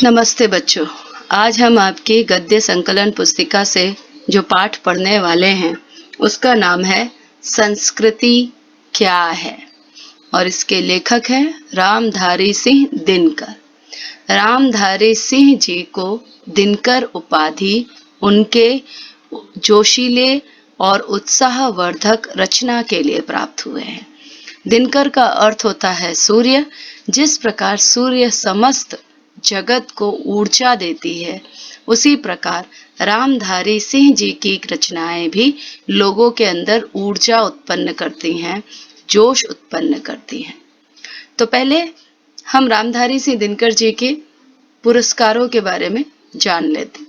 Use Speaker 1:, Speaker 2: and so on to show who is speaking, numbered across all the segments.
Speaker 1: नमस्ते बच्चों। आज हम आपकी गद्य संकलन पुस्तिका से जो पाठ पढ़ने वाले हैं उसका नाम है संस्कृति क्या है और इसके लेखक हैं रामधारी सिंह दिनकर। रामधारी सिंह जी को दिनकर उपाधि उनके जोशीले और उत्साहवर्धक रचना के लिए प्राप्त हुए हैं। दिनकर का अर्थ होता है सूर्य। जिस प्रकार सूर्य समस्त जगत को ऊर्जा देती है, उसी प्रकार रामधारी सिंह जी की रचनाएं भी लोगों के अंदर ऊर्जा उत्पन्न करती हैं, जोश उत्पन्न करती हैं। तो पहले हम रामधारी सिंह दिनकर जी के पुरस्कारों के बारे में जान लेते।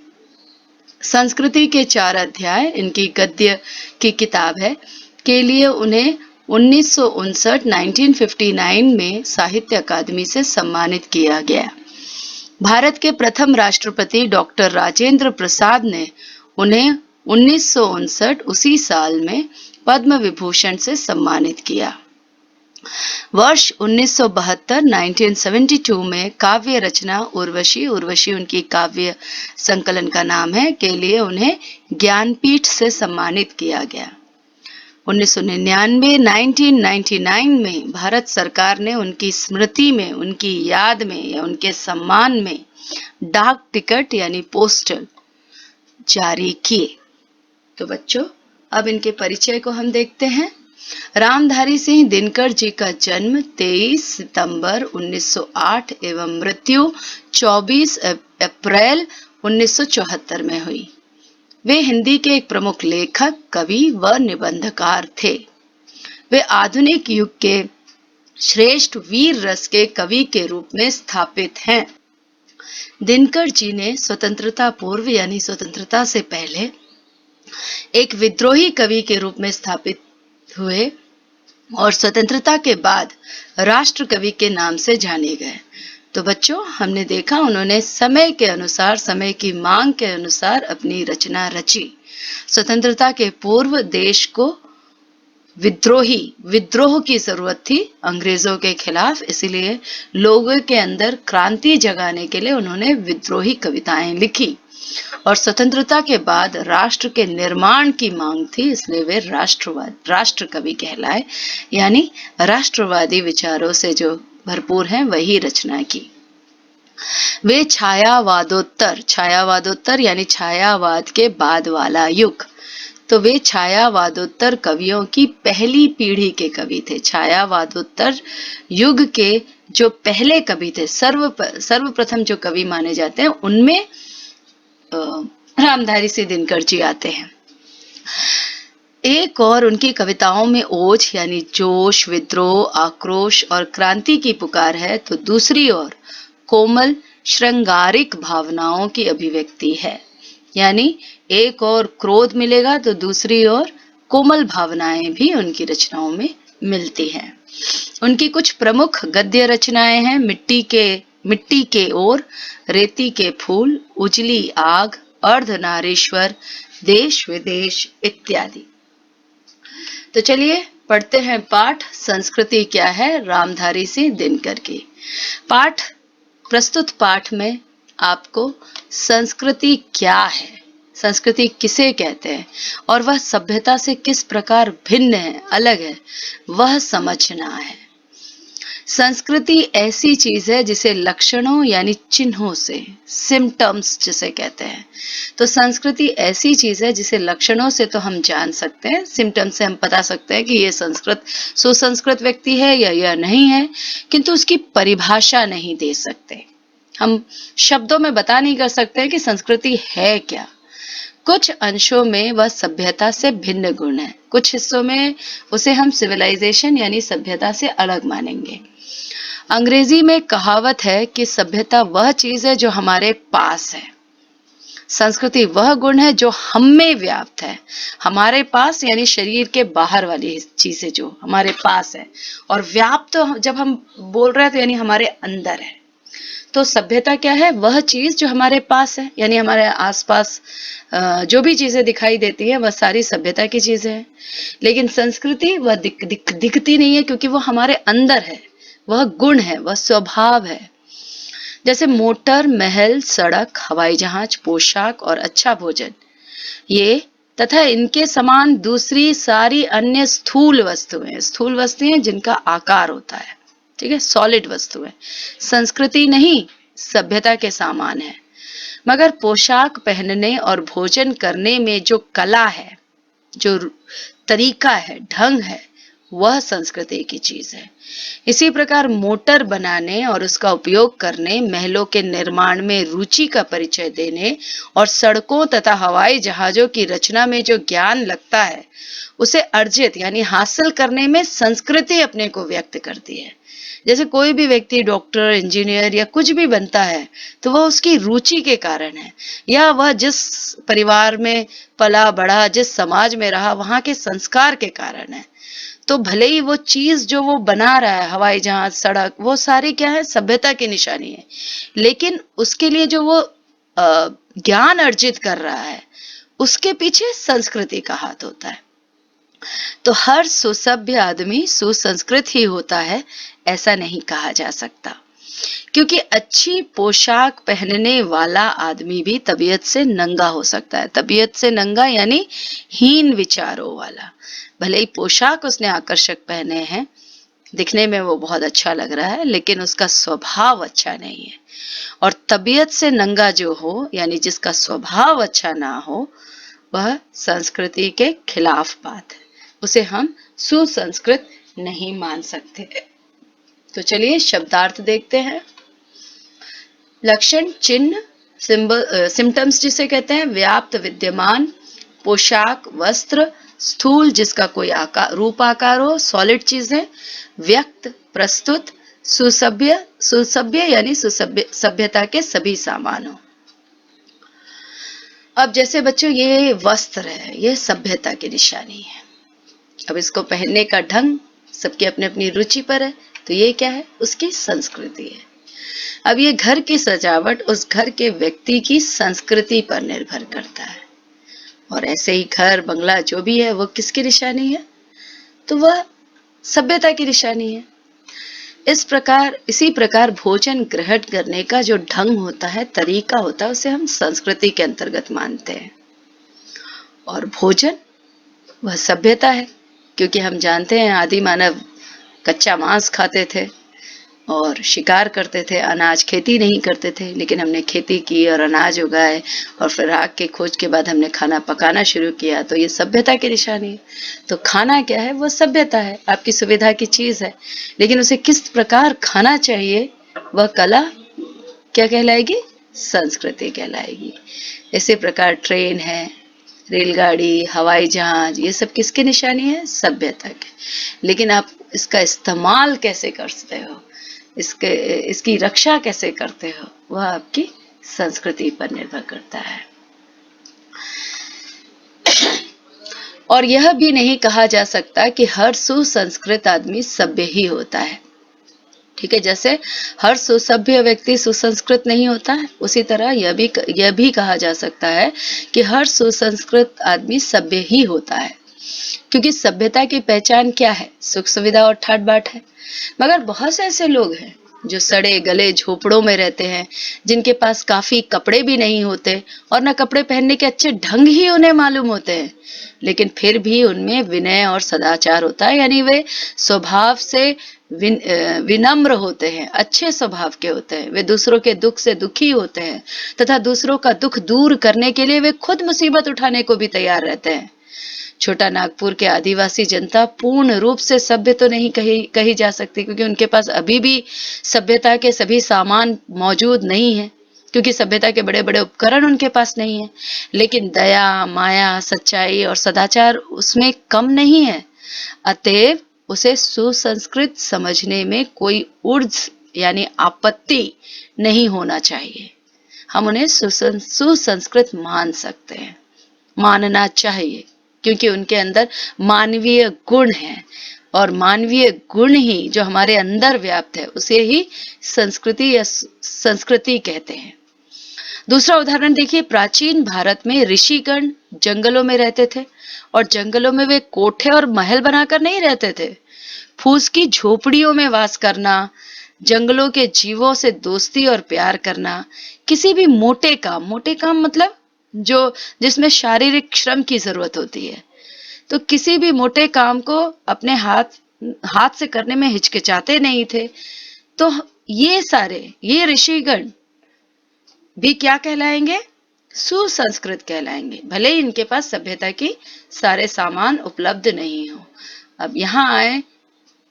Speaker 1: संस्कृति के 4 अध्याय इनकी गद्य की किताब है के लिए उन्हें 1959 में साहित्य अकादमी से सम्मानित किया गया। भारत के प्रथम राष्ट्रपति डॉक्टर राजेंद्र प्रसाद ने उन्हें 1959 उसी साल में पद्म विभूषण से सम्मानित किया। वर्ष 1972 में काव्य रचना उर्वशी उनकी काव्य संकलन का नाम है के लिए उन्हें ज्ञानपीठ से सम्मानित किया गया। 1999 में भारत सरकार ने उनकी स्मृति में, उनकी याद में या उनके सम्मान में डाक टिकट यानी पोस्टल जारी किए। तो बच्चों, अब इनके परिचय को हम देखते हैं। रामधारी सिंह दिनकर जी का जन्म 23 सितंबर 1908 एवं मृत्यु 24 अप्रैल 1974 में हुई। वे हिंदी के एक प्रमुख लेखक, कवि व निबंधकार थे। वे आधुनिक युग के श्रेष्ठ वीर रस के कवि के रूप में स्थापित हैं। दिनकर जी ने स्वतंत्रता पूर्व यानी स्वतंत्रता से पहले एक विद्रोही कवि के रूप में स्थापित हुए और स्वतंत्रता के बाद राष्ट्र कवि के नाम से जाने गए। तो बच्चों, हमने देखा उन्होंने समय के अनुसार, समय की मांग के अनुसार अपनी रचना रची। स्वतंत्रता के पूर्व देश को विद्रोह की जरूरत थी अंग्रेजों के खिलाफ, इसलिए लोगों के अंदर क्रांति जगाने के लिए उन्होंने विद्रोही कविताएं लिखी। और स्वतंत्रता के बाद राष्ट्र के निर्माण की मांग थी, इसलिए वे राष्ट्र कवि कहलाए, यानी राष्ट्रवादी विचारों से जो भरपूर हैं वही रचना की। वे छायावादोत्तर यानी छायावाद के बाद वाला युग, तो वे छायावादोत्तर कवियों की पहली पीढ़ी के कवि थे। छायावादोत्तर युग के जो पहले कवि थे, सर्वप्रथम जो कवि माने जाते हैं, उनमें रामधारी सिंह दिनकर जी आते हैं। एक और उनकी कविताओं में ओज यानी जोश, विद्रोह, आक्रोश और क्रांति की पुकार है, तो दूसरी ओर कोमल श्रृंगारिक भावनाओं की अभिव्यक्ति है। यानी एक और क्रोध मिलेगा तो दूसरी ओर कोमल भावनाएं भी उनकी रचनाओं में मिलती हैं। उनकी कुछ प्रमुख गद्य रचनाएं हैं मिट्टी के ओर, रेती के फूल, उजली आग, अर्धनारीश्वर, देश विदेश इत्यादि। तो चलिए पढ़ते हैं पाठ संस्कृति क्या है रामधारी सिंह दिनकर की। प्रस्तुत पाठ में आपको संस्कृति क्या है, संस्कृति किसे कहते हैं और वह सभ्यता से किस प्रकार भिन्न है, अलग है, वह समझना है। संस्कृति ऐसी चीज है जिसे लक्षणों यानी चिन्हों से, सिम्टम्स जिसे कहते हैं, तो संस्कृति ऐसी चीज है जिसे लक्षणों से तो हम जान सकते हैं, सिम्टम्स से हम बता सकते हैं कि ये सुसंस्कृत व्यक्ति है या यह नहीं है, किंतु उसकी परिभाषा नहीं दे सकते। हम शब्दों में बता नहीं कर सकते कि संस्कृति है क्या। कुछ अंशों में वह सभ्यता से भिन्न गुण है, कुछ हिस्सों में उसे हम सिविलाइजेशन यानी सभ्यता से अलग मानेंगे। अंग्रेजी में कहावत है कि सभ्यता वह चीज है जो हमारे पास है, संस्कृति वह गुण है जो हम में व्याप्त है। हमारे पास यानी शरीर के बाहर वाली चीजें जो हमारे पास है, और व्याप्त जब हम बोल रहे हैं तो यानी हमारे अंदर है। तो सभ्यता क्या है? वह चीज जो हमारे पास है, यानी हमारे आसपास जो भी चीजें दिखाई देती है वह सारी सभ्यता की चीजें हैं। लेकिन संस्कृति वह दिखती नहीं है, क्योंकि वह हमारे अंदर है, वह गुण है, वह स्वभाव है। जैसे मोटर, महल, सड़क, हवाई जहाज, पोशाक और अच्छा भोजन, ये तथा इनके समान दूसरी सारी अन्य स्थूल वस्तुएं जिनका आकार होता है, ठीक है, सॉलिड वस्तुएं, संस्कृति नहीं सभ्यता के सामान है। मगर पोशाक पहनने और भोजन करने में जो कला है, जो तरीका है, ढंग है, वह संस्कृति की चीज है। इसी प्रकार मोटर बनाने और उसका उपयोग करने, महलों के निर्माण में रुचि का परिचय देने और सड़कों तथा हवाई जहाजों की रचना में जो ज्ञान लगता है, उसे अर्जित यानी हासिल करने में संस्कृति अपने को व्यक्त करती है। जैसे कोई भी व्यक्ति डॉक्टर, इंजीनियर या कुछ भी बनता है तो वह उसकी रुचि के कारण है, या वह जिस परिवार में पला बढ़ा, जिस समाज में रहा, वहां के संस्कार के कारण है। तो भले ही वो चीज जो वो बना रहा है, हवाई जहाज, सड़क, वो सारी क्या है, सभ्यता की निशानी है, लेकिन उसके लिए जो वो ज्ञान अर्जित कर रहा है, उसके पीछे संस्कृति का हाथ होता है। तो हर सुसभ्य आदमी सुसंस्कृत ही होता है, ऐसा नहीं कहा जा सकता, क्योंकि अच्छी पोशाक पहनने वाला आदमी भी तबीयत से नंगा हो सकता है। तबीयत से नंगा यानी हीन विचारों वाला। भले ही पोशाक उसने आकर्षक पहने हैं, दिखने में वो बहुत अच्छा लग रहा है, लेकिन उसका स्वभाव अच्छा नहीं है। और तबीयत से नंगा जो हो, यानी जिसका स्वभाव अच्छा ना हो, वह संस्कृति के खिलाफ बात है, उसे हम सुसंस्कृत नहीं मान सकते। तो चलिए शब्दार्थ देखते हैं। लक्षण, चिन्ह, सिम्टम्स जिसे कहते हैं, व्याप्त, विद्यमान, पोशाक, वस्त्र, स्थूल जिसका कोई आकार, रूप आकार हो, सॉलिड चीजें, व्यक्त, प्रस्तुत, सुसभ्य यानी सभ्यता के सभी सामान हो। अब जैसे बच्चों ये वस्त्र है, ये सभ्यता की निशानी है। अब इसको पहनने का ढंग सबकी अपनी अपनी रुचि पर है, तो ये क्या है, उसकी संस्कृति है। अब ये घर की सजावट उस घर के व्यक्ति की संस्कृति पर निर्भर करता है, और ऐसे ही घर, बंगला जो भी है वो किसकी निशानी है, तो वह सभ्यता की निशानी है। इसी प्रकार भोजन ग्रहण करने का जो ढंग होता है, तरीका होता है, उसे हम संस्कृति के अंतर्गत मानते हैं। और भोजन वह सभ्यता है, क्योंकि हम जानते हैं आदि मानव कच्चा मांस खाते थे और शिकार करते थे, अनाज खेती नहीं करते थे, लेकिन हमने खेती की और अनाज उगाए, और फिर आग के खोज के बाद हमने खाना पकाना शुरू किया, तो ये सभ्यता की निशानी है। तो खाना क्या है, वो सभ्यता है, आपकी सुविधा की चीज है, लेकिन उसे किस प्रकार खाना चाहिए, वह कला क्या कहलाएगी, संस्कृति कहलाएगी। इसी प्रकार ट्रेन है, रेलगाड़ी, हवाई जहाज, ये सब किसकी निशानी है, सभ्यता के। लेकिन आप इसका इस्तेमाल कैसे करते हो, इसकी रक्षा कैसे करते हो, वह आपकी संस्कृति पर निर्भर करता है। और यह भी नहीं कहा जा सकता कि हर सुसंस्कृत आदमी सभ्य ही होता है, ठीक है। जैसे हर सुसभ्य व्यक्ति सुसंस्कृत नहीं होता है, उसी तरह यह भी कहा जा सकता है कि हर सुसंस्कृत आदमी सभ्य ही होता है, क्योंकि सभ्यता की पहचान क्या है, सुख सुविधा और ठाट बाट है। मगर बहुत से ऐसे लोग हैं जो सड़े गले झोपड़ों में रहते हैं, जिनके पास काफी कपड़े भी नहीं होते और न कपड़े पहनने के अच्छे ढंग ही उन्हें मालूम होते हैं, लेकिन फिर भी उनमें विनय और सदाचार होता है, यानी वे स्वभाव से विनम्र होते हैं, अच्छे स्वभाव के होते हैं, वे दूसरों के दुख से दुखी होते हैं तथा दूसरों का दुख दूर करने के लिए वे खुद मुसीबत उठाने को भी तैयार रहते हैं। छोटा नागपुर के आदिवासी जनता पूर्ण रूप से सभ्य तो नहीं कही जा सकती, क्योंकि उनके पास अभी भी सभ्यता के सभी सामान मौजूद नहीं है, क्योंकि सभ्यता के बड़े बड़े उपकरण उनके पास नहीं है, लेकिन दया, माया, सच्चाई और सदाचार उसमें कम नहीं है। अतएव उसे सुसंस्कृत समझने में कोई उर्ज यानी आपत्ति नहीं होना चाहिए। हम उन्हें सुसंस्कृत मान सकते हैं, मानना चाहिए, क्योंकि उनके अंदर मानवीय गुण है, और मानवीय गुण ही जो हमारे अंदर व्याप्त है उसे ही संस्कृति या संस्कृति कहते हैं। दूसरा उदाहरण देखिए, प्राचीन भारत में ऋषिगण जंगलों में रहते थे, और जंगलों में वे कोठे और महल बनाकर नहीं रहते थे। फूस की झोपड़ियों में वास करना, जंगलों के जीवों से दोस्ती और प्यार करना, किसी भी मोटे काम मतलब जो जिसमें शारीरिक श्रम की जरूरत होती है, तो किसी भी मोटे काम को अपने हाथ हाथ से करने में हिचकिचाते नहीं थे। तो ये ऋषिगण भी क्या कहलाएंगे? सुसंस्कृत कहलाएंगे, भले ही इनके पास सभ्यता की सारे सामान उपलब्ध नहीं हो। अब यहाँ आए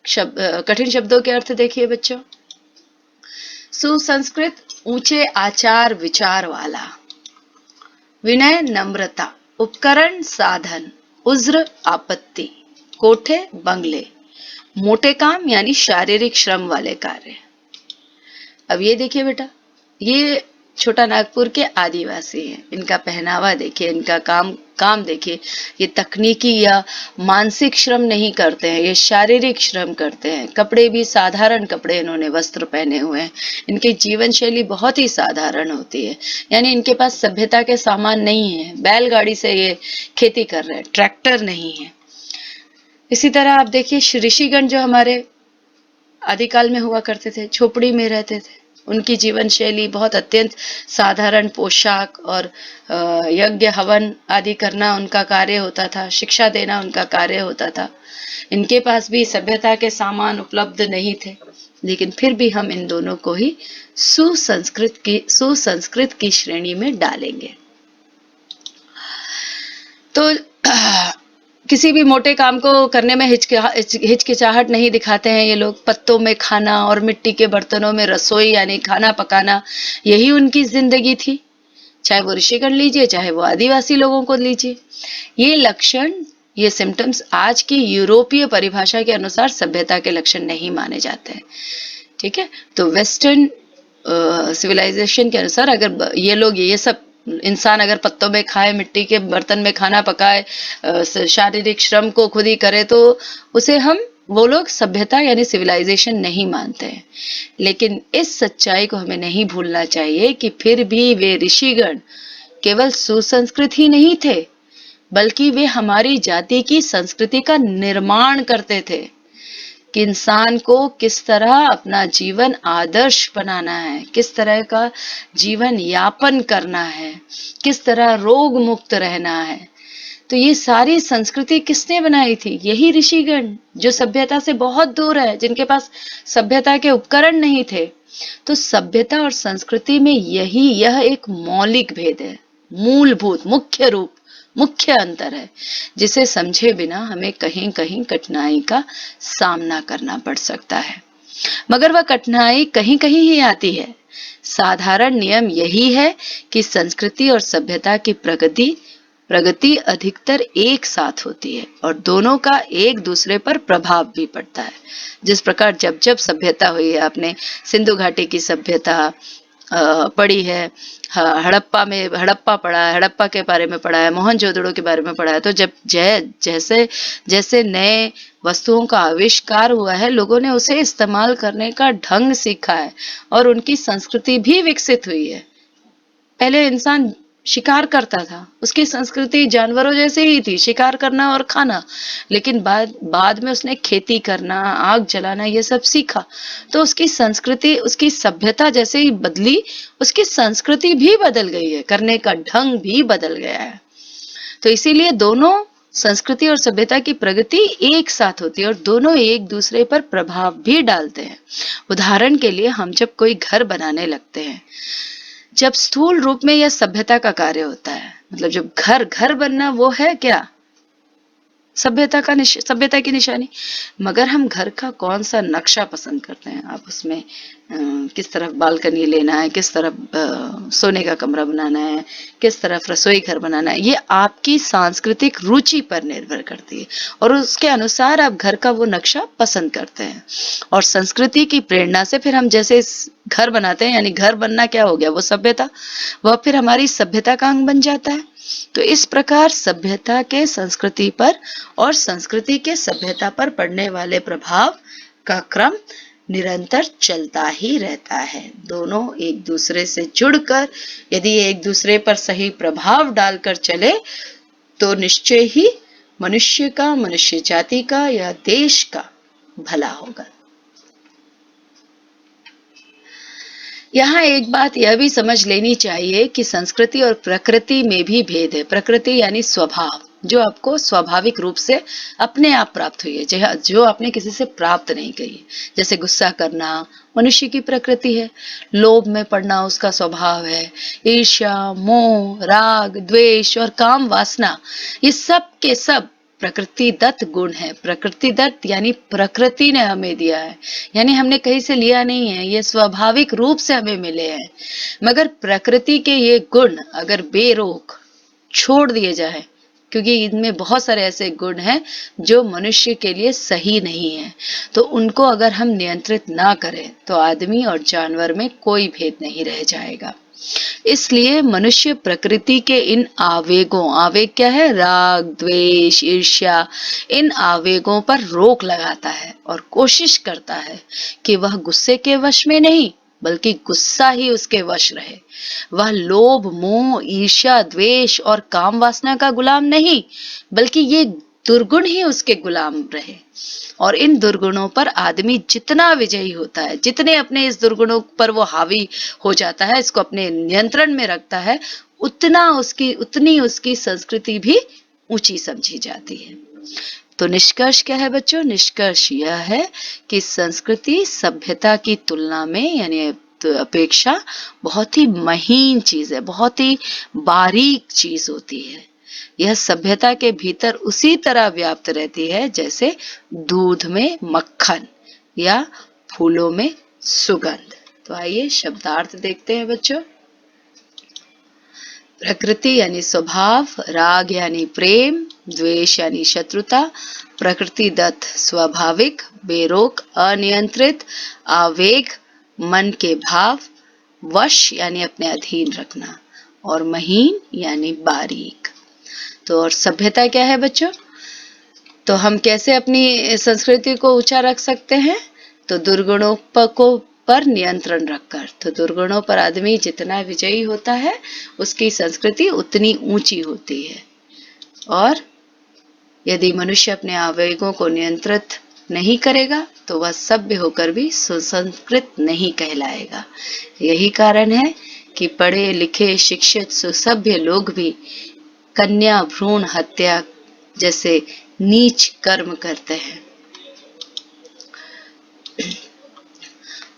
Speaker 1: कठिन शब्दों के अर्थ देखिए बच्चों। सुसंस्कृत, ऊंचे आचार विचार वाला, विनय नम्रता, उपकरण साधन, उज्र आपत्ति, कोठे बंगले, मोटे काम यानी शारीरिक श्रम वाले कार्य। अब ये देखिए बेटा, ये छोटा नागपुर के आदिवासी हैं, इनका पहनावा देखिए, इनका काम देखिए, ये तकनीकी या मानसिक श्रम नहीं करते हैं, ये शारीरिक श्रम करते हैं। कपड़े भी साधारण कपड़े इन्होंने वस्त्र पहने हुए हैं, इनकी जीवन शैली बहुत ही साधारण होती है, यानी इनके पास सभ्यता के सामान नहीं है। बैलगाड़ी से ये खेती कर रहे हैं, ट्रैक्टर नहीं है। इसी तरह आप देखिए ऋषिगण जो हमारे आदिकाल में हुआ करते थे, झोपड़ी में रहते थे, उनकी जीवन शैली बहुत अत्यंत साधारण, पोशाक और यज्ञ हवन आदि करना उनका कार्य होता था, शिक्षा देना उनका कार्य होता था। इनके पास भी सभ्यता के सामान उपलब्ध नहीं थे, लेकिन फिर भी हम इन दोनों को ही सुसंस्कृत की श्रेणी में डालेंगे। तो किसी भी मोटे काम को करने में हिचकिचाहट नहीं दिखाते हैं ये लोग। पत्तों में खाना और मिट्टी के बर्तनों में रसोई यानी खाना पकाना, यही उनकी जिंदगी थी। चाहे वो ऋषिगण लीजिए, चाहे वो आदिवासी लोगों को लीजिए। ये लक्षण, ये सिम्टम्स आज की यूरोपीय परिभाषा के अनुसार सभ्यता के लक्षण नहीं माने जाते हैं। ठीक है, तो वेस्टर्न सिविलाइजेशन के अनुसार अगर ये लोग ये सब इंसान अगर पत्तों में खाए, मिट्टी के बर्तन में खाना पकाए, शारीरिक श्रम को खुद ही करे, तो उसे वो लोग सभ्यता यानी सिविलाइजेशन नहीं मानते हैं। लेकिन इस सच्चाई को हमें नहीं भूलना चाहिए कि फिर भी वे ऋषिगण केवल सुसंस्कृत ही नहीं थे, बल्कि वे हमारी जाति की संस्कृति का निर्माण करते थे कि इंसान को किस तरह अपना जीवन आदर्श बनाना है, किस तरह का जीवन यापन करना है, किस तरह रोग मुक्त रहना है। तो ये सारी संस्कृति किसने बनाई थी? यही ऋषिगण, जो सभ्यता से बहुत दूर है, जिनके पास सभ्यता के उपकरण नहीं थे। तो सभ्यता और संस्कृति में यह एक मौलिक भेद है, मूलभूत मुख्य अंतर है, जिसे समझे बिना हमें कहीं कहीं कठिनाई का सामना करना पड़ सकता है। मगर वह कठिनाई कहीं कहीं ही आती है। साधारण नियम यही है कि संस्कृति और सभ्यता की प्रगति अधिकतर एक साथ होती है और दोनों का एक दूसरे पर प्रभाव भी पड़ता है। जिस प्रकार जब जब सभ्यता हुई है, आपने सिंधु घाटी की सभ्यता पढ़ी है, हड़प्पा पढ़ा है, हड़प्पा के बारे में पढ़ा है, मोहनजोदड़ो के बारे में पढ़ा है। तो जब जैसे जैसे नए वस्तुओं का आविष्कार हुआ है, लोगों ने उसे इस्तेमाल करने का ढंग सीखा है और उनकी संस्कृति भी विकसित हुई है। पहले इंसान शिकार करता था, उसकी संस्कृति जानवरों जैसे ही थी, शिकार करना और खाना। लेकिन बाद में उसने खेती करना, आग जलाना, ये सब सीखा, तो उसकी संस्कृति, उसकी सभ्यता जैसे ही बदली, उसकी संस्कृति भी बदल गई है, करने का ढंग भी बदल गया है। तो इसीलिए दोनों संस्कृति और सभ्यता की प्रगति एक साथ होती है और दोनों एक दूसरे पर प्रभाव भी डालते हैं। उदाहरण के लिए, हम जब कोई घर बनाने लगते हैं, जब स्थूल रूप में यह सभ्यता का कार्य होता है, मतलब जब घर बनना वो है क्या सभ्यता की निशानी। मगर हम घर का कौन सा नक्शा पसंद करते हैं, आप उसमें किस तरफ बालकनी लेना है, किस तरफ सोने का कमरा बनाना है, किस तरफ रसोई घर बनाना है, ये आपकी सांस्कृतिक रुचि पर निर्भर करती है और उसके अनुसार आप घर का वो नक्शा पसंद करते हैं। और संस्कृति की प्रेरणा से फिर हम जैसे घर बनाते हैं, यानी घर बनना क्या हो गया, वो सभ्यता, वह फिर हमारी सभ्यता का अंग बन जाता है। तो इस प्रकार सभ्यता के संस्कृति पर और संस्कृति के सभ्यता पर पड़ने वाले प्रभाव का क्रम निरंतर चलता ही रहता है। दोनों एक दूसरे से जुड़कर यदि एक दूसरे पर सही प्रभाव डालकर चले तो निश्चय ही मनुष्य का, मनुष्य जाति का या देश का भला होगा। यहाँ एक बात यह भी समझ लेनी चाहिए कि संस्कृति और प्रकृति में भी भेद है। प्रकृति यानी स्वभाव, जो आपको स्वाभाविक रूप से अपने आप प्राप्त हुई है, जो आपने किसी से प्राप्त नहीं की है। जैसे गुस्सा करना मनुष्य की प्रकृति है, लोभ में पड़ना उसका स्वभाव है, ईर्ष्या, मोह, राग, द्वेष और काम वासना, ये सब के सब प्रकृति दत्त गुण है। प्रकृति दत्त यानी प्रकृति ने हमें दिया है, यानी हमने कहीं से लिया नहीं है, ये स्वाभाविक रूप से हमें मिले हैं। मगर प्रकृति के ये गुण अगर बेरोक छोड़ दिए जाए, क्योंकि इनमें बहुत सारे ऐसे गुण हैं जो मनुष्य के लिए सही नहीं है, तो उनको अगर हम नियंत्रित ना करें तो आदमी और जानवर में कोई भेद नहीं रह जाएगा। इसलिए मनुष्य प्रकृति के इन आवेगों, आवेग क्या है, राग, द्वेष, ईर्ष्या, इन आवेगों पर रोक लगाता है और कोशिश करता है कि वह गुस्से के वश में नहीं बल्कि गुस्सा ही उसके वश रहे। वह लोभ, मोह, ईर्ष्या, द्वेष और काम वासना का गुलाम नहीं बल्कि ये दुर्गुण ही उसके गुलाम रहे। और इन दुर्गुणों पर आदमी जितना विजयी होता है, जितने अपने इस दुर्गुणों पर वो हावी हो जाता है, इसको अपने नियंत्रण में रखता है, उतनी उसकी संस्कृति भी ऊंची समझी जाती है। तो निष्कर्ष क्या है बच्चों? निष्कर्ष यह है कि संस्कृति सभ्यता की तुलना में यानी अपेक्षा बहुत ही महीन चीज है, बहुत ही बारीक चीज होती है। यह सभ्यता के भीतर उसी तरह व्याप्त रहती है जैसे दूध में मक्खन या फूलों में सुगंध। तो आइए शब्दार्थ देखते हैं बच्चों। प्रकृति यानी स्वभाव, राग यानी प्रेम, द्वेष यानी शत्रुता, प्रकृति दत्त स्वाभाविक, बेरोक अनियंत्रित, आवेग मन के भाव, वश यानी अपने अधीन रखना, और महीन यानी बारीक। तो और सभ्यता क्या है बच्चों? तो हम कैसे अपनी संस्कृति को ऊंचा रख सकते हैं? तो दुर्गुणों पर नियंत्रण रखकर। तो दुर्गुणों पर आदमी जितना विजयी होता है उसकी संस्कृति उतनी ऊंची होती है। और यदि मनुष्य अपने आवेगों को नियंत्रित नहीं करेगा तो वह सभ्य होकर भी सुसंस्कृत नहीं कहलाएगा। यही कारण है कि पढ़े लिखे शिक्षित सुसभ्य लोग भी कन्या भ्रूण हत्या जैसे नीच कर्म करते हैं।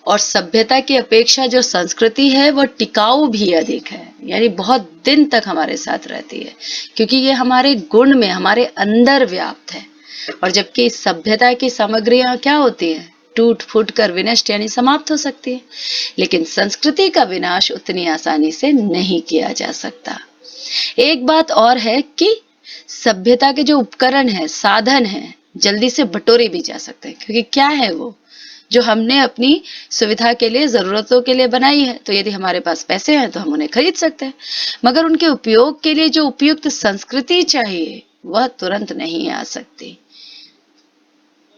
Speaker 1: और सभ्यता की अपेक्षा जो संस्कृति है वो टिकाऊ भी अधिक है, यानी बहुत दिन तक हमारे साथ रहती है, क्योंकि ये हमारे गुण में, हमारे अंदर व्याप्त है। और जबकि सभ्यता की सामग्रियां क्या होती है? टूट फूट कर विनष्ट यानी समाप्त हो सकती है, लेकिन संस्कृति का विनाश उतनी आसानी से नहीं किया जा सकता। एक बात और है कि सभ्यता के जो उपकरण है, साधन है, जल्दी से बटोरे भी जा सकते हैं, क्योंकि क्या है वो जो हमने अपनी सुविधा के लिए, जरूरतों के लिए बनाई है। तो यदि हमारे पास पैसे हैं तो हम उन्हें खरीद सकते हैं, मगर उनके उपयोग के लिए जो उपयुक्त संस्कृति चाहिए वह तुरंत नहीं आ सकती।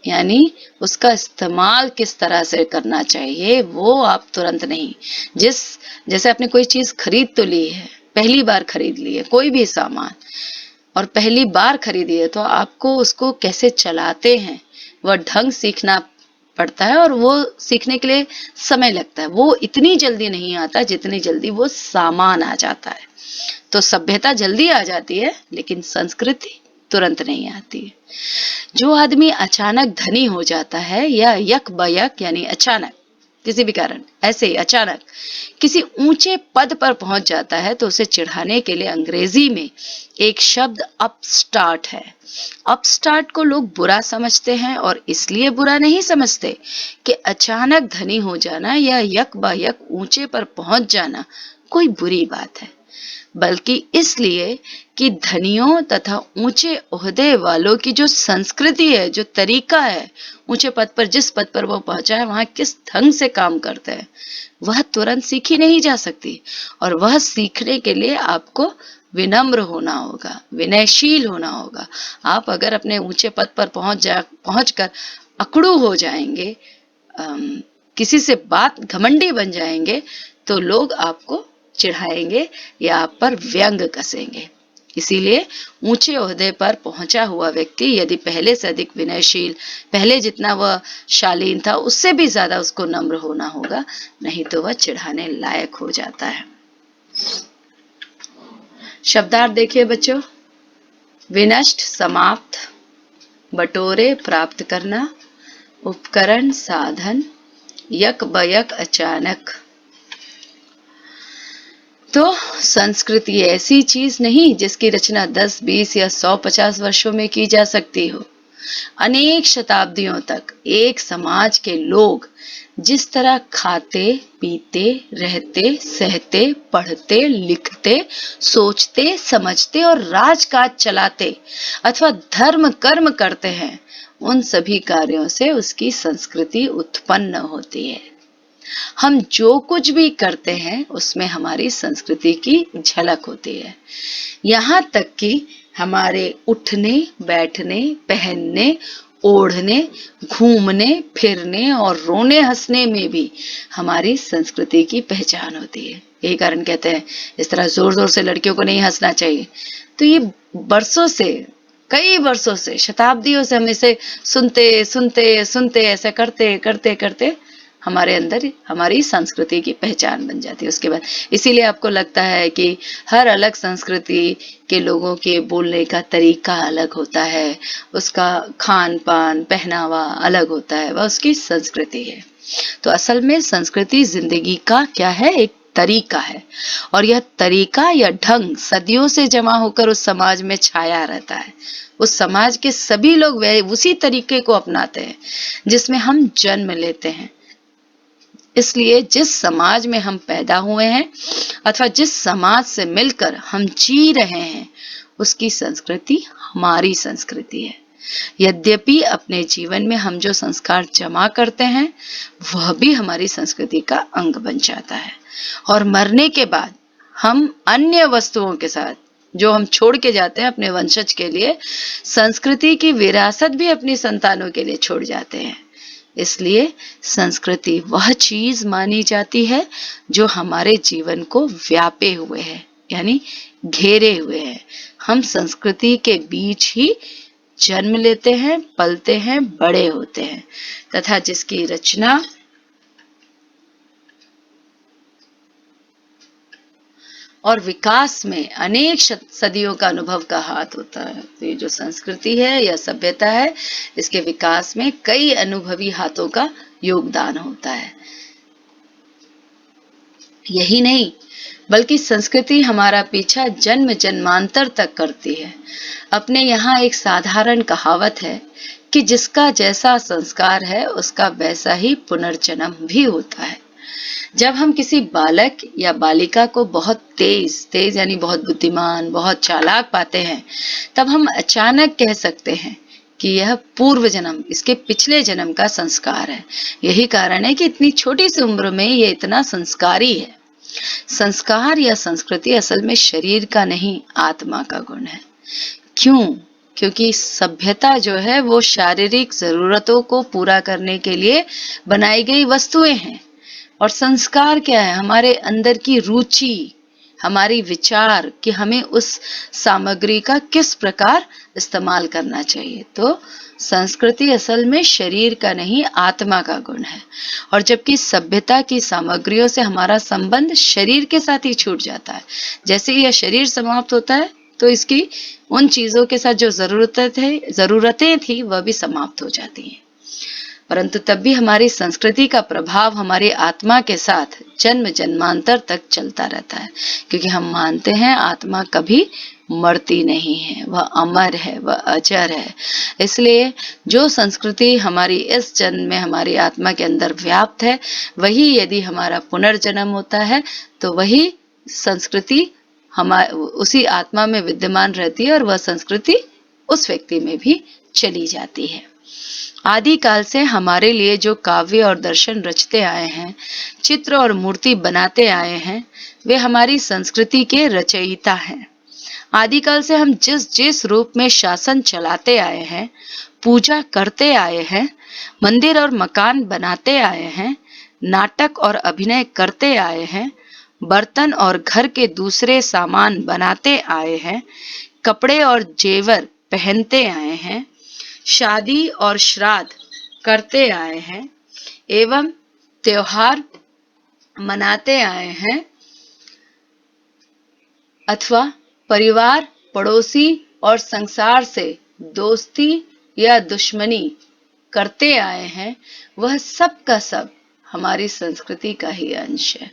Speaker 1: यानी उसका इस्तेमाल किस तरह से करना चाहिए वो आप तुरंत नहीं। जैसे आपने कोई चीज खरीद तो ली है, पहली बार खरीद ली है कोई भी सामान, और पहली बार खरीदी है, तो आपको उसको कैसे चलाते हैं वह ढंग सीखना पड़ता है, और वो सीखने के लिए समय लगता है। वो इतनी जल्दी नहीं आता जितनी जल्दी वो सामान आ जाता है। तो सभ्यता जल्दी आ जाती है लेकिन संस्कृति तुरंत नहीं आती है। जो आदमी अचानक धनी हो जाता है या यक बयक यानी अचानक किसी भी कारण ऐसे ही अचानक किसी ऊंचे पद पर पहुंच जाता है, तो उसे चिढ़ाने के लिए अंग्रेजी में एक शब्द अपस्टार्ट है। अपस्टार्ट को लोग बुरा समझते हैं, और इसलिए बुरा नहीं समझते कि अचानक धनी हो जाना या यक बयक ऊंचे पर पहुंच जाना कोई बुरी बात है, बल्कि इसलिए कि धनियों तथा ऊंचे ओहदे वालों की जो संस्कृति है, जो तरीका है, ऊंचे पद पर जिस पद पर वो पहुंचा है वहां किस ढंग से काम करते हैं, वह तुरंत सीखी नहीं जा सकती। और वह सीखने के लिए आपको विनम्र होना होगा, विनयशील होना होगा। आप अगर अपने ऊंचे पद पर पहुंचकर अकड़ू हो जाएंगे, किसी से बात घमंडी बन जाएंगे, तो लोग आपको चिढ़ाएंगे या आप पर व्यंग कसेंगे। इसीलिए ऊंचे ओहदे पर पहुंचा हुआ व्यक्ति यदि पहले से अधिक विनयशील, पहले जितना वह शालीन था उससे भी ज्यादा उसको नम्र होना होगा, नहीं तो वह चिढ़ाने लायक हो जाता है। शब्दार्थ देखिए बच्चों, विनष्ट समाप्त, बटोरे प्राप्त करना, उपकरण साधन, यक बयक अचानक। तो संस्कृति ऐसी चीज नहीं जिसकी रचना 10, 20 या 100, 50 वर्षों में की जा सकती हो। अनेक शताब्दियों तक एक समाज के लोग जिस तरह खाते, पीते, रहते, सहते, पढ़ते, लिखते, सोचते, समझते और राजकाज चलाते अथवा धर्म कर्म करते हैं, उन सभी कार्यों से उसकी संस्कृति उत्पन्न होती है। हम जो कुछ भी करते हैं उसमें हमारी संस्कृति की झलक होती है। यहाँ तक कि हमारे उठने, बैठने, पहनने, ओढ़ने, घूमने, फिरने और रोने हंसने में भी हमारी संस्कृति की पहचान होती है। यही कारण कहते हैं इस तरह जोर जोर से लड़कियों को नहीं हंसना चाहिए। तो ये बरसों से, कई वर्षों से, शताब्दियों से हम इसे सुनते सुनते सुनते ऐसा करते करते करते हमारे अंदर हमारी संस्कृति की पहचान बन जाती है। उसके बाद इसीलिए आपको लगता है कि हर अलग संस्कृति के लोगों के बोलने का तरीका अलग होता है, उसका खान पान, पहनावा अलग होता है, वह उसकी संस्कृति है। तो असल में संस्कृति जिंदगी का क्या है, एक तरीका है, और यह तरीका या ढंग सदियों से जमा होकर उस समाज में छाया रहता है। उस समाज के सभी लोग वह उसी तरीके को अपनाते हैं जिसमें हम जन्म लेते हैं। इसलिए जिस समाज में हम पैदा हुए हैं अथवा जिस समाज से मिलकर हम जी रहे हैं, उसकी संस्कृति हमारी संस्कृति है। यद्यपि अपने जीवन में हम जो संस्कार जमा करते हैं वह भी हमारी संस्कृति का अंग बन जाता है, और मरने के बाद हम अन्य वस्तुओं के साथ जो हम छोड़ के जाते हैं अपने वंशज के लिए, संस्कृति की विरासत भी अपनी संतानों के लिए छोड़ जाते हैं। इसलिए संस्कृति वह चीज मानी जाती है जो हमारे जीवन को व्यापे हुए है, यानी घेरे हुए है। हम संस्कृति के बीच ही जन्म लेते हैं, पलते हैं, बड़े होते हैं, तथा जिसकी रचना और विकास में अनेक सदियों का अनुभव का हाथ होता है। तो ये जो संस्कृति है या सभ्यता है, इसके विकास में कई अनुभवी हाथों का योगदान होता है। यही नहीं बल्कि संस्कृति हमारा पीछा जन्म जन्मांतर तक करती है। अपने यहाँ एक साधारण कहावत है कि जिसका जैसा संस्कार है उसका वैसा ही पुनर्जन्म भी होता है। जब हम किसी बालक या बालिका को बहुत तेज यानी बहुत बुद्धिमान, बहुत चालाक पाते हैं, तब हम अचानक कह सकते हैं कि यह पूर्व जन्म, इसके पिछले जन्म का संस्कार है। यही कारण है कि इतनी छोटी सी उम्र में ये इतना संस्कारी है। संस्कार या संस्कृति असल में शरीर का नहीं, आत्मा का गुण है। क्यों? क्योंकि सभ्यता जो है वो शारीरिक जरूरतों को पूरा करने के लिए बनाई गई वस्तुएं हैं, और संस्कार क्या है? हमारे अंदर की रुचि, हमारी विचार कि हमें उस सामग्री का किस प्रकार इस्तेमाल करना चाहिए। तो संस्कृति असल में शरीर का नहीं, आत्मा का गुण है। और जबकि सभ्यता की सामग्रियों से हमारा संबंध शरीर के साथ ही छूट जाता है। जैसे ही यह शरीर समाप्त होता है तो इसकी उन चीजों के साथ जो जरूरतें थी वह भी समाप्त हो जाती हैं। परंतु तब भी हमारी संस्कृति का प्रभाव हमारी आत्मा के साथ जन्म जन्मांतर तक चलता रहता है, क्योंकि हम मानते हैं आत्मा कभी मरती नहीं है, वह अमर है, वह अजर है। इसलिए जो संस्कृति हमारी इस जन्म में हमारी आत्मा के अंदर व्याप्त है, वही यदि हमारा पुनर्जन्म होता है तो वही संस्कृति उसी आत्मा में विद्यमान रहती है, और वह संस्कृति उस व्यक्ति में भी चली जाती है। आदि काल से हमारे लिए जो काव्य और दर्शन रचते आए हैं, चित्र और मूर्ति बनाते आए हैं, वे हमारी संस्कृति के रचयिता हैं। आदिकाल से हम जिस जिस रूप में शासन चलाते आए हैं, पूजा करते आए हैं, मंदिर और मकान बनाते आए हैं, नाटक और अभिनय करते आए हैं, बर्तन और घर के दूसरे सामान बनाते आए हैं, कपड़े और जेवर पहनते आए हैं, शादी और श्राद्ध करते आए हैं एवं त्योहार मनाते आए हैं, अथवा परिवार, पड़ोसी और संसार से दोस्ती या दुश्मनी करते आए हैं, वह सब का सब हमारी संस्कृति का ही अंश है।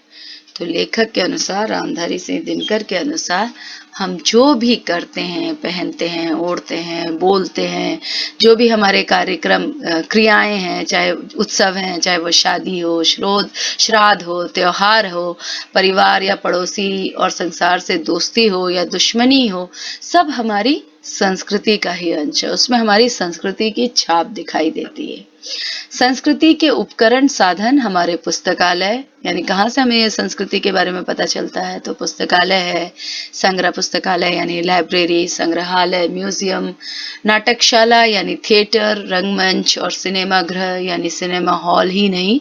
Speaker 1: तो लेखक के अनुसार, रामधारी सिंह दिनकर के अनुसार, हम जो भी करते हैं, पहनते हैं, ओढ़ते हैं, बोलते हैं, जो भी हमारे कार्यक्रम क्रियाएं हैं, चाहे उत्सव हैं, चाहे वो शादी हो, श्राद्ध हो, त्योहार हो, परिवार या पड़ोसी और संसार से दोस्ती हो या दुश्मनी हो, सब हमारी संस्कृति का ही अंश है। उसमें हमारी संस्कृति की छाप दिखाई देती है। संस्कृति के उपकरण साधन हमारे पुस्तकालय, यानी कहाँ से हमें ये संस्कृति के बारे में पता चलता है, तो पुस्तकालय है, संग्रह पुस्तकालय यानी लाइब्रेरी, संग्रहालय, म्यूजियम, नाटकशाला यानी थिएटर, रंगमंच और सिनेमा गृह यानी सिनेमा हॉल ही नहीं,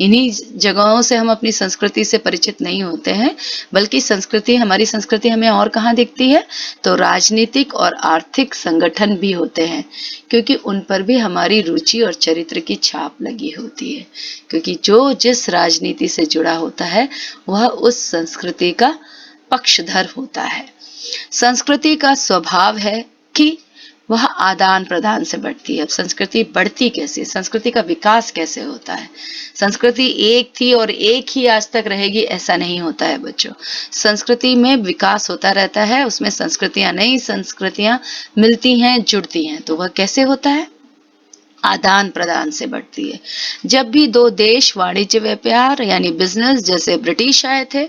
Speaker 1: इन्हीं जगहों से हम अपनी संस्कृति से परिचित नहीं होते हैं, बल्कि हमारी संस्कृति हमें और कहाँ दिखती है, तो राजनीतिक और आर्थिक संगठन भी होते हैं, क्योंकि उन पर भी हमारी रुचि और चरित्र की छाप लगी होती है, क्योंकि जो जिस राजनीति से जुड़ा होता है वह उस संस्कृति का पक्षधर होता है। संस्कृति का स्वभाव है कि वह आदान प्रदान से बढ़ती है। अब संस्कृति बढ़ती कैसे, संस्कृति का विकास कैसे होता है? संस्कृति एक थी और एक ही आज तक रहेगी ऐसा नहीं होता है बच्चों। संस्कृति में विकास होता रहता है, उसमें संस्कृतियां, नई संस्कृतियां मिलती हैं, जुड़ती हैं। तो वह कैसे होता है? आदान प्रदान से बढ़ती है। जब भी दो देश वाणिज्य व्यापार यानी बिजनेस, जैसे ब्रिटिश आए थे,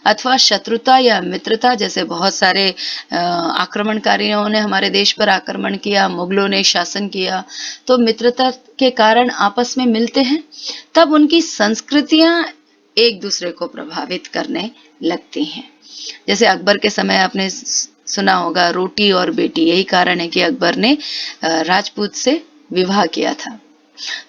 Speaker 1: अथवा शत्रुता या मित्रता, जैसे बहुत सारे आक्रमणकारियों ने हमारे देश पर आक्रमण किया, मुगलों ने शासन किया, तो मित्रता के कारण आपस में मिलते हैं, तब उनकी संस्कृतियां एक दूसरे को प्रभावित करने लगती हैं। जैसे अकबर के समय आपने सुना होगा, रोटी और बेटी, यही कारण है कि अकबर ने राजपूत से विवाह किया था।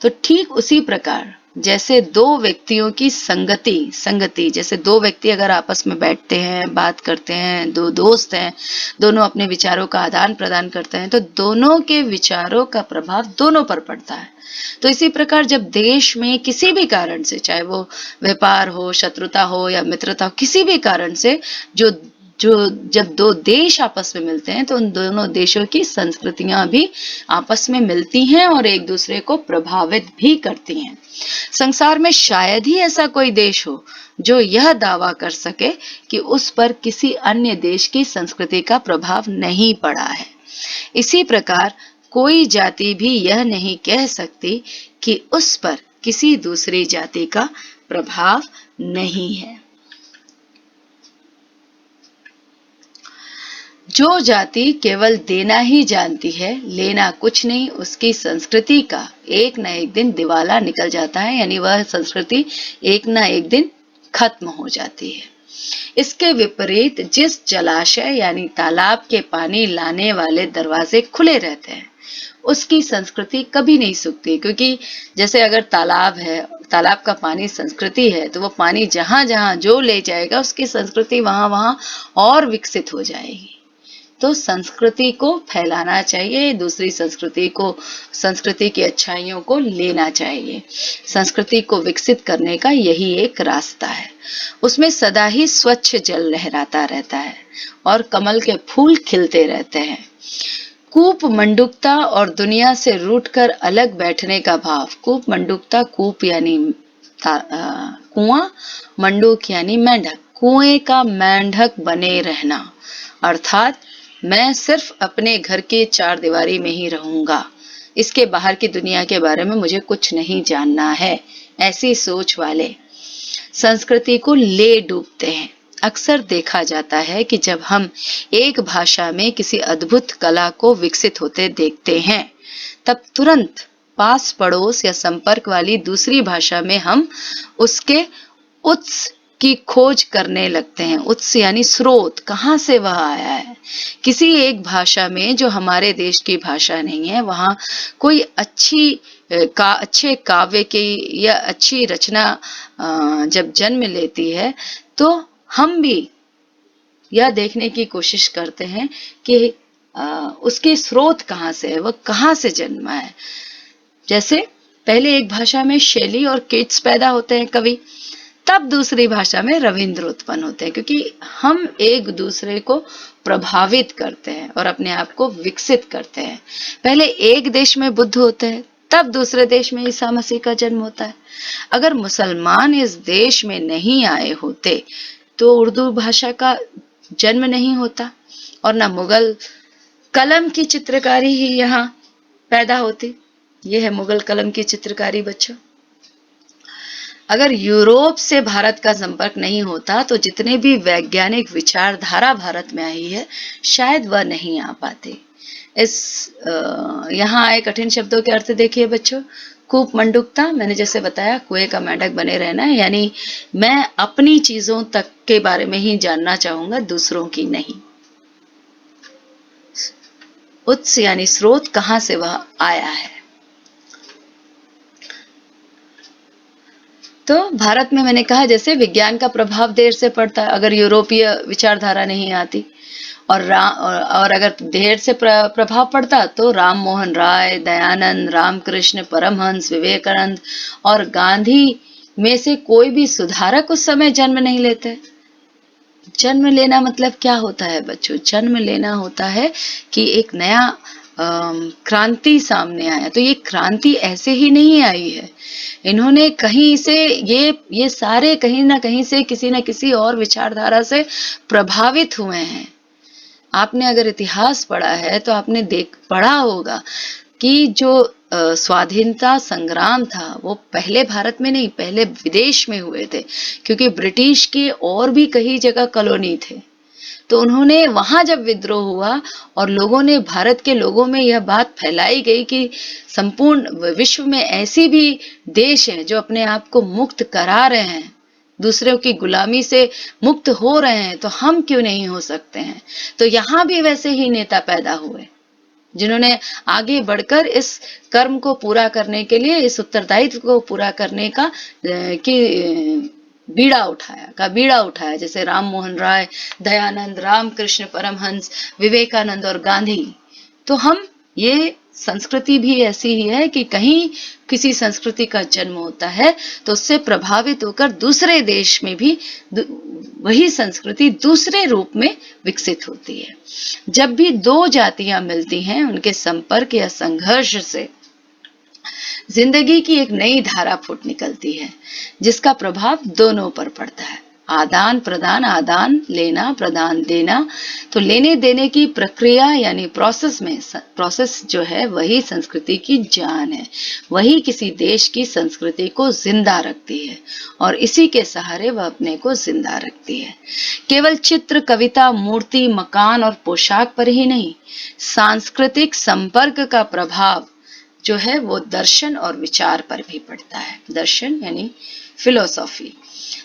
Speaker 1: तो ठीक उसी प्रकार जैसे दो व्यक्तियों की संगति, जैसे दो व्यक्ति अगर आपस में बैठते हैं, बात करते हैं, दो दोस्त हैं, दोनों अपने विचारों का आदान प्रदान करते हैं, तो दोनों के विचारों का प्रभाव दोनों पर पड़ता है। तो इसी प्रकार जब देश में किसी भी कारण से, चाहे वो व्यापार हो, शत्रुता हो या मित्रता हो, किसी भी कारण से जब दो देश आपस में मिलते हैं, तो उन दोनों देशों की संस्कृतियां भी आपस में मिलती हैं और एक दूसरे को प्रभावित भी करती हैं। संसार में शायद ही ऐसा कोई देश हो जो यह दावा कर सके कि उस पर किसी अन्य देश की संस्कृति का प्रभाव नहीं पड़ा है। इसी प्रकार कोई जाति भी यह नहीं कह सकती कि उस पर किसी दूसरी जाति का प्रभाव नहीं है। जो जाति केवल देना ही जानती है, लेना कुछ नहीं, उसकी संस्कृति का एक न एक दिन दिवाला निकल जाता है, यानी वह संस्कृति एक न एक दिन खत्म हो जाती है। इसके विपरीत जिस जलाशय यानी तालाब के पानी लाने वाले दरवाजे खुले रहते हैं, उसकी संस्कृति कभी नहीं सूखती, क्योंकि जैसे अगर तालाब है, तालाब का पानी संस्कृति है, तो वो पानी जहां जहां जो ले जाएगा उसकी संस्कृति वहां वहां और विकसित हो जाएगी। तो संस्कृति को फैलाना चाहिए, दूसरी संस्कृति की अच्छाइयों को लेना चाहिए। संस्कृति को विकसित करने का यही एक रास्ता है। उसमें सदा ही स्वच्छ जल लहराता रहता है और कमल के फूल खिलते रहते हैं। कूप मंडूकता और दुनिया से रूठकर अलग बैठने का भाव। कूप मंडूकता, कूप यानी कुआं, मंडूक यानी मेंढक, कुएं का मेंढक बने रहना, अर्थात मैं सिर्फ अपने घर के चार दीवारी में ही रहूंगा, इसके बाहर की दुनिया के बारे में मुझे कुछ नहीं जानना है, ऐसी सोच वाले संस्कृति को ले डूबते हैं। अक्सर देखा जाता है कि जब हम एक भाषा में किसी अद्भुत कला को विकसित होते देखते हैं, तब तुरंत पास पड़ोस या संपर्क वाली दूसरी भाषा में हम उसके उत्स की खोज करने लगते हैं। उत्स यानी स्रोत, कहाँ से वह आया है। किसी एक भाषा में जो हमारे देश की भाषा नहीं है, वहां कोई अच्छे काव्य की या अच्छी रचना जब जन्म लेती है, तो हम भी यह देखने की कोशिश करते हैं कि उसके स्रोत कहाँ से है, वह कहाँ से जन्मा है। जैसे पहले एक भाषा में शैली और किट्स पैदा होते हैं कवि, तब दूसरी भाषा में रविंद्र उत्पन्न होते हैं, क्योंकि हम एक दूसरे को प्रभावित करते हैं और अपने आप को विकसित करते हैं। पहले एक देश में बुद्ध होते हैं, तब दूसरे देश में ईसा मसीह का जन्म होता है। अगर मुसलमान इस देश में नहीं आए होते तो उर्दू भाषा का जन्म नहीं होता और ना मुगल कलम की चित्रकारी ही यहाँ पैदा होती। यह है मुगल कलम की चित्रकारी बच्चों। अगर यूरोप से भारत का संपर्क नहीं होता तो जितने भी वैज्ञानिक विचारधारा भारत में आई है शायद वह नहीं आ पाते। यहाँ आए कठिन शब्दों के अर्थ देखिए बच्चों। कूप मंडुकता, मैंने जैसे बताया कुएं का मेंढक बने रहना, यानी मैं अपनी चीजों तक के बारे में ही जानना चाहूंगा, दूसरों की नहीं। उत्स यानी स्रोत, कहां से वह आया है। तो भारत में मैंने कहा जैसे विज्ञान का प्रभाव देर से पड़ता है, अगर यूरोपीय विचारधारा नहीं आती, और अगर देर से प्रभाव पड़ता तो राम मोहन राय, दयानंद, रामकृष्ण परमहंस, विवेकानंद और गांधी में से कोई भी सुधारक उस समय जन्म नहीं लेते। जन्म लेना मतलब क्या होता है बच्चों? जन्म लेना होता है कि एक नया क्रांति सामने आया। तो ये क्रांति ऐसे ही नहीं आई है, इन्होंने कहीं से ये सारे कहीं ना कहीं से किसी न किसी और विचारधारा से प्रभावित हुए हैं। आपने अगर इतिहास पढ़ा है तो आपने पढ़ा होगा कि जो स्वाधीनता संग्राम था वो पहले भारत में नहीं, पहले विदेश में हुए थे, क्योंकि ब्रिटिश के और भी कई जगह कॉलोनी थे। तो उन्होंने वहां जब विद्रोह हुआ और लोगों ने, भारत के लोगों में यह बात फैलाई गई कि संपूर्ण विश्व में ऐसी भी देश हैं जो अपने आप को मुक्त करा रहे हैं, दूसरों की गुलामी से मुक्त हो रहे हैं, तो हम क्यों नहीं हो सकते हैं। तो यहाँ भी वैसे ही नेता पैदा हुए जिन्होंने आगे बढ़कर इस कर्म को पूरा करने के लिए, इस उत्तरदायित्व को पूरा करने का बीड़ा उठाया, जैसे राम मोहन राय, दयानंद, रामकृष्ण परमहंस, विवेकानंद और गांधी। तो हम, ये संस्कृति भी ऐसी ही है कि कहीं किसी संस्कृति का जन्म होता है तो उससे प्रभावित होकर दूसरे देश में भी वही संस्कृति दूसरे रूप में विकसित होती है। जब भी दो जातियां मिलती हैं, उनके संपर्क या संघर्ष से जिंदगी की एक नई धारा फूट निकलती है जिसका प्रभाव दोनों पर पड़ता है। आदान प्रदान, आदान लेना, प्रदान देना। तो लेने देने की प्रक्रिया यानी प्रोसेस जो है वही संस्कृति की जान है, वही किसी देश की संस्कृति को जिंदा रखती है और इसी के सहारे वह अपने को जिंदा रखती है। केवल चित्र, कविता, मूर्ति, मकान और पोशाक पर ही नहीं, सांस्कृतिक संपर्क का प्रभाव जो है वो दर्शन और विचार पर भी पड़ता है। दर्शन यानी फिलोसॉफी।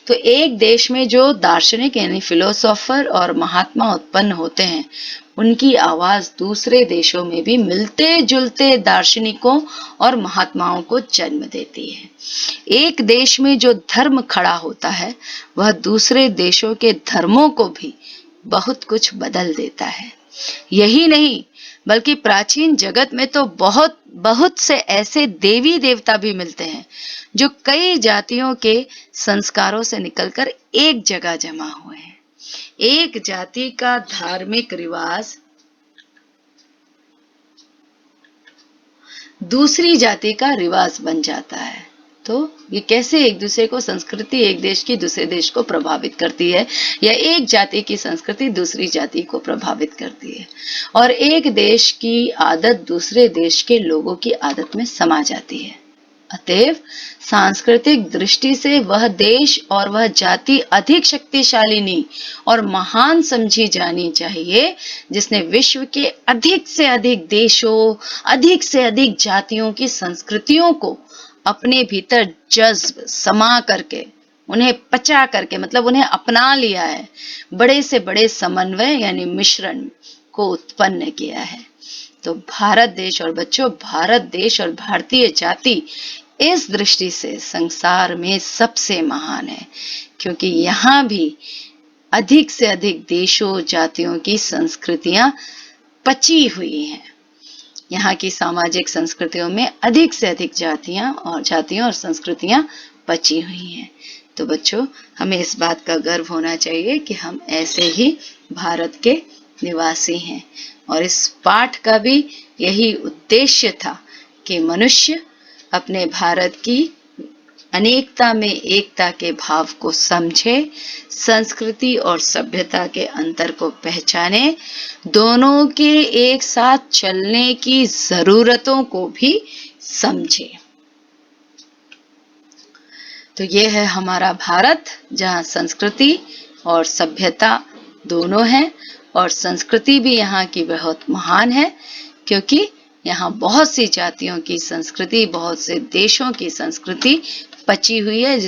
Speaker 1: तो एक देश में जो दार्शनिक यानी फिलोसोफर और महात्मा उत्पन्न होते हैं, उनकी आवाज दूसरे देशों में भी मिलते जुलते दार्शनिकों और महात्माओं को जन्म देती है। एक देश में जो धर्म खड़ा होता है वह दूसरे देशों के धर्मों को भी बहुत कुछ बदल देता है। यही नहीं बल्कि प्राचीन जगत में तो बहुत से ऐसे देवी देवता भी मिलते हैं जो कई जातियों के संस्कारों से निकलकर एक जगह जमा हुए हैं। एक जाति का धार्मिक रिवाज दूसरी जाति का रिवाज बन जाता है। तो ये कैसे एक दूसरे को, संस्कृति एक देश की दूसरे देश को प्रभावित करती है, या एक जाति की संस्कृति दूसरी जाति को प्रभावित करती है, और एक देश की आदत दूसरे देश के लोगों की आदत में समा जाती है। अतएव सांस्कृतिक दृष्टि से वह देश और वह जाति अधिक शक्तिशाली और महान समझी जानी चाहिए जिसने विश्व के अधिक से अधिक देशों, अधिक से अधिक जातियों की संस्कृतियों को अपने भीतर जज्ब समा करके, उन्हें पचा करके, मतलब उन्हें अपना लिया है, बड़े से बड़े समन्वय यानी मिश्रण को उत्पन्न किया है। तो भारत देश और बच्चों, भारत देश और भारतीय जाति इस दृष्टि से संसार में सबसे महान है, क्योंकि यहाँ भी अधिक से अधिक देशों जातियों की संस्कृतियां पची हुई हैं। यहाँ की सामाजिक संस्कृतियों में अधिक से अधिक जातियों और संस्कृतियां पची हुई हैं। तो बच्चों, हमें इस बात का गर्व होना चाहिए कि हम ऐसे ही भारत के निवासी हैं। और इस पाठ का भी यही उद्देश्य था कि मनुष्य अपने भारत की अनेकता में एकता के भाव को समझे, संस्कृति और सभ्यता के अंतर को पहचाने, दोनों के एक साथ चलने की जरूरतों को भी समझे। तो ये है हमारा भारत, जहाँ संस्कृति और सभ्यता दोनों हैं, और संस्कृति भी यहाँ की बहुत महान है, क्योंकि यहाँ बहुत सी जातियों की संस्कृति, बहुत से देशों की संस्कृति पची हुई है,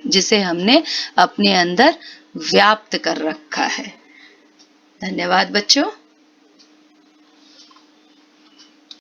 Speaker 1: जिसे हमने अपने अंदर व्याप्त कर रखा है। धन्यवाद बच्चों।